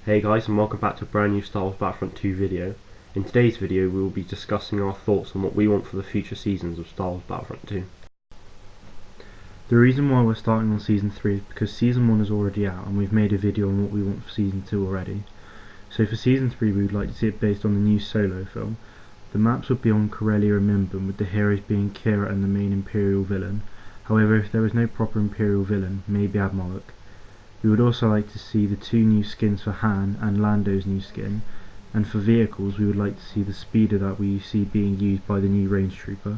Hey guys, and welcome back to a brand new Star Wars Battlefront 2 video. In today's video we will be discussing our thoughts on what we want for the future seasons of Star Wars Battlefront 2. The reason why we're starting on Season 3 is because Season 1 is already out and we've made a video on what we want for Season 2 already. So for Season 3 we would like to see it based on the new Solo film. The maps would be on Corellia and Minbun, with the heroes being Kira and the main Imperial villain. However, if there was no proper Imperial villain, maybe Admoloch. We would also like to see the two new skins for Han and Lando's new skin, and for vehicles we would like to see the speeder that we see being used by the new Range Trooper.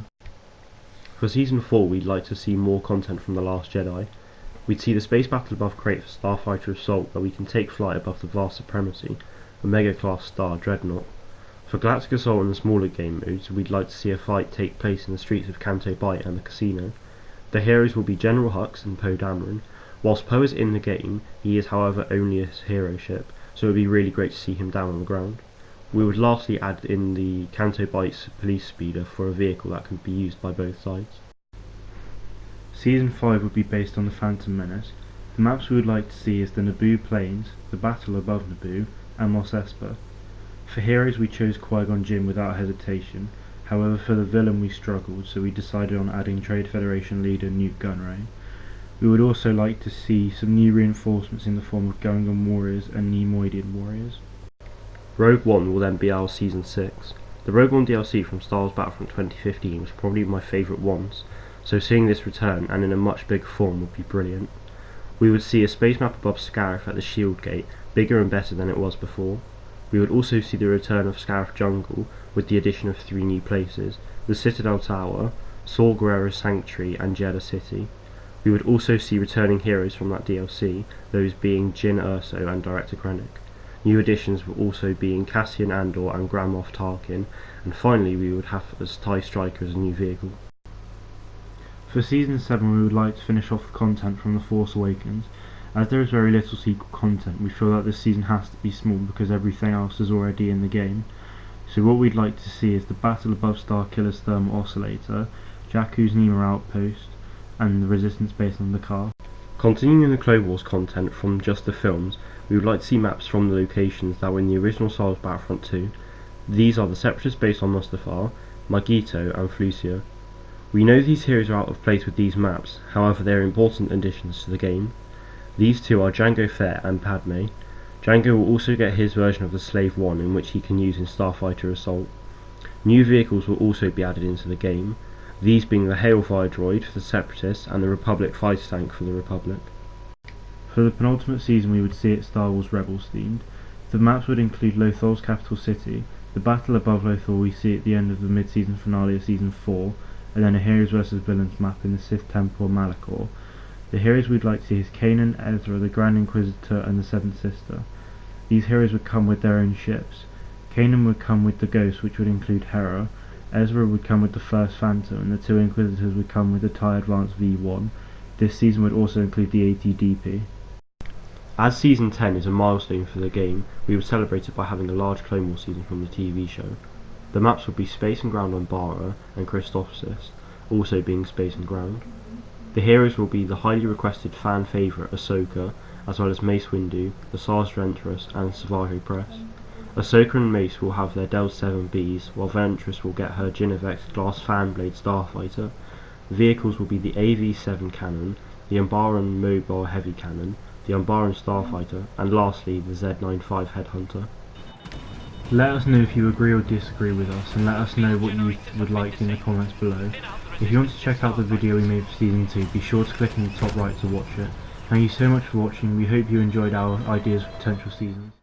For Season 4 we'd like to see more content from The Last Jedi. We'd see the space battle above Crate for Starfighter Assault, where we can take flight above the Vast Supremacy, a mega-class star Dreadnought. For Galactic Assault and the smaller game modes, we'd like to see a fight take place in the streets of Canto Bight and the casino. The heroes will be General Hux and Poe Dameron. Whilst Poe is in the game, he is however only a hero ship, so it would be really great to see him down on the ground. We would lastly add in the Canto Bight's police speeder for a vehicle that can be used by both sides. Season 5 would be based on the Phantom Menace. The maps we would like to see is the Naboo Plains, the battle above Naboo, and Mos Espa. For heroes we chose Qui-Gon Jinn without hesitation, however for the villain we struggled, so we decided on adding Trade Federation leader Nute Gunray. We would also like to see some new reinforcements in the form of Gungan warriors and Neimoidian warriors. Rogue One will then be our Season 6. The Rogue One DLC from Star Wars Battlefront 2015 was probably my favourite ones, so seeing this return and in a much bigger form would be brilliant. We would see a space map above Scarif at the Shield Gate, bigger and better than it was before. We would also see the return of Scarif Jungle with the addition of 3 new places, the Citadel Tower, Saw Gerrera's Sanctuary and Jeddah City. We would also see returning heroes from that DLC, those being Jyn Erso and Director Krennic. New additions were also being Cassian Andor and Grand Moff Tarkin, and finally we would have as TIE Striker as a new vehicle. For Season 7 we would like to finish off the content from The Force Awakens. As there is very little sequel content, we feel that this season has to be small because everything else is already in the game. So what we'd like to see is the battle above Starkiller's thermal oscillator, Jakku's Nima outpost, and the resistance base on the car. Continuing the Clone Wars content from just the films, we would like to see maps from the locations that were in the original Star Wars Battlefront 2. These are the Separatists based on Mustafar, Magito and Flucia. We know these heroes are out of place with these maps, however they are important additions to the game. These two are Jango Fett and Padme. Jango will also get his version of the Slave One, in which he can use in Starfighter Assault. New vehicles will also be added into the game, these being the Hailfire droid for the Separatists and the Republic fighter tank for the Republic. For the penultimate season we would see it Star Wars Rebels themed. The maps would include Lothol's capital city, the battle above Lothal we see at the end of the mid-season finale of Season 4, and then a Heroes vs Villains map in the Sith Temple of Malachor. The heroes we'd like to see is Kanan, Ezra, the Grand Inquisitor and the Seventh Sister. These heroes would come with their own ships. Kanan would come with the Ghost, which would include Hera. Ezra would come with the First Phantom, and the 2 Inquisitors would come with the TIE Advance V1. This season would also include the AT-DP. As Season 10 is a milestone for the game, we would celebrate it by having a large Clone Wars season from the TV show. The maps would be Space and Ground on Bara and Christophsis, also being Space and Ground. The heroes will be the highly requested fan favourite Ahsoka, as well as Mace Windu, the Sars Ventress and Savajo Press. Ahsoka and Mace will have their Del 7Bs, while Ventress will get her Genevex Glass Fanblade Starfighter. Vehicles will be the AV-7 cannon, the Umbaran Mobile Heavy Cannon, the Umbaran Starfighter, and lastly the Z95 Headhunter. Let us know if you agree or disagree with us, and let us know what you would like in the comments below. If you want to check out the video we made for Season 2, be sure to click in the top right to watch it. Thank you so much for watching. We hope you enjoyed our ideas for potential seasons.